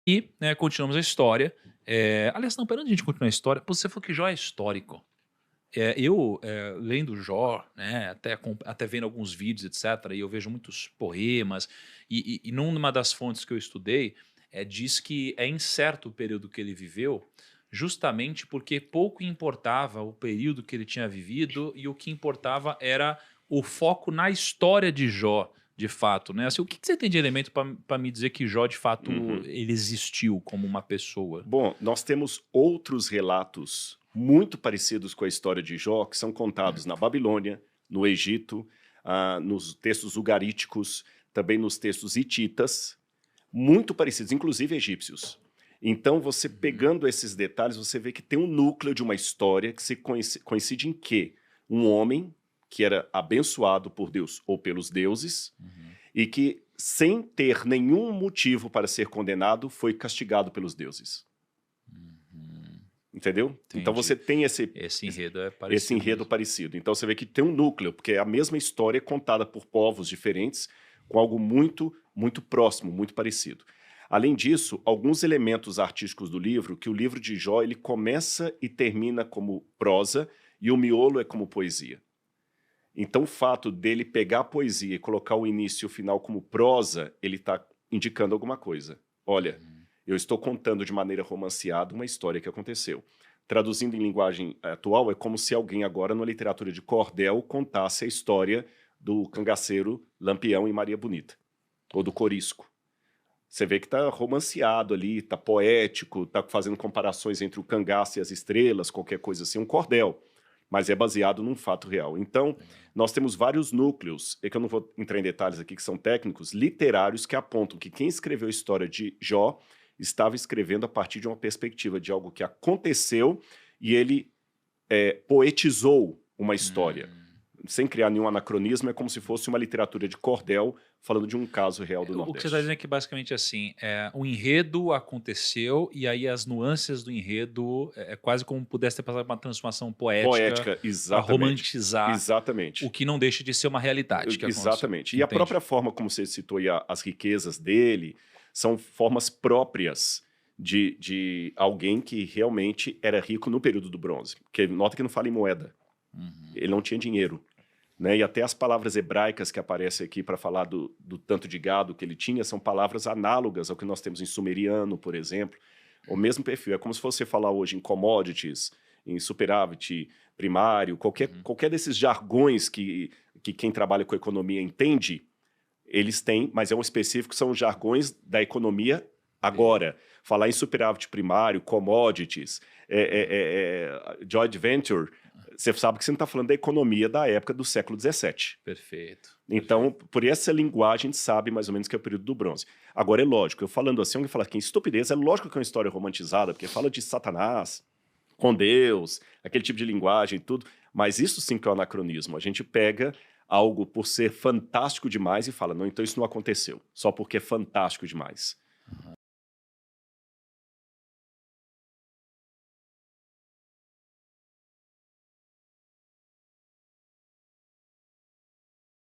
E, né, continuamos a história. Aliás, não, pera, antes de a gente continuar a história, pô, você falou que Jó é histórico. Lendo Jó, né, até vendo alguns vídeos, etc., e eu vejo muitos poemas, e numa das fontes que eu estudei, diz que é incerto o período que ele viveu, justamente porque pouco importava o período que ele tinha vivido, e o que importava era o foco na história de Jó, de fato, né? Assim, o que você tem de elemento para me dizer que Jó, de fato, Uhum. ele existiu como uma pessoa? Bom, nós temos outros relatos muito parecidos com a história de Jó, que são contados na Babilônia, no Egito, nos textos ugaríticos, também nos textos hititas, muito parecidos, inclusive egípcios. Então, você Uhum, pegando esses detalhes, você vê que tem um núcleo de uma história que coincide em que um homem que era abençoado por Deus ou pelos deuses uhum, e que, sem ter nenhum motivo para ser condenado, foi castigado pelos deuses. uhum. Entendeu? Então você Entendi. tem esse Esse enredo é esse parecido enredo mesmo. parecido. Então você vê que tem um núcleo, porque é a mesma história contada por povos diferentes, com algo muito, muito próximo, muito parecido. Além disso, alguns elementos artísticos do livro, que o livro de Jó ele começa e termina como prosa, e o miolo é como poesia. Então o fato dele pegar a poesia e colocar o início e o final como prosa, ele está indicando alguma coisa. Olha, Uhum. eu estou contando de maneira romanceada uma história que aconteceu. Traduzindo em linguagem atual, é como se alguém agora, na literatura de cordel, contasse a história do cangaceiro Lampião e Maria Bonita, ou do Uhum. Corisco. Você vê que está romanceado ali, está poético, está fazendo comparações entre o cangaço e as estrelas, qualquer coisa assim, um cordel, mas é baseado num fato real. Então, Legal. nós temos vários núcleos, é que eu não vou entrar em detalhes aqui, que são técnicos, literários, que apontam que quem escreveu a história de Jó estava escrevendo a partir de uma perspectiva de algo que aconteceu e ele poetizou uma história. Hum. Sem criar nenhum anacronismo, é como se fosse uma literatura de cordel falando de um caso real do O que você está dizendo Nordeste. é que basicamente assim, o enredo aconteceu e aí as nuances do enredo é quase como pudesse ter passado por uma transformação poética Poética, para exatamente. romantizar o Exatamente. que não deixa de ser uma realidade que aconteceu. Exatamente. E a Entendi. própria forma como você citou aí as riquezas dele, são formas próprias de alguém que realmente era rico no período do bronze. Porque nota que não fala em moeda. Uhum. Ele não tinha dinheiro. Né? E até as palavras hebraicas que aparecem aqui para falar do tanto de gado que ele tinha são palavras análogas ao que nós temos em sumeriano, por exemplo. O mesmo perfil. É como se você falar hoje em commodities, em superávit primário, Uhum. qualquer desses jargões que quem trabalha com economia entende, eles têm, mas é um específico, são os jargões da economia Perfeito. agora. Falar em superávit primário, commodities, joint venture, você sabe que você não está falando da economia da época do século XVII. Perfeito. Então, Perfeito. por essa linguagem, a gente sabe mais ou menos que é o período do bronze. Agora, é lógico, eu falando assim, alguém fala que estupidez, é lógico que é uma história romantizada, porque fala de Satanás, com Deus, aquele tipo de linguagem e tudo, mas isso sim que é o anacronismo. A gente pega algo por ser fantástico demais e fala, não, então isso não aconteceu, só porque é fantástico demais.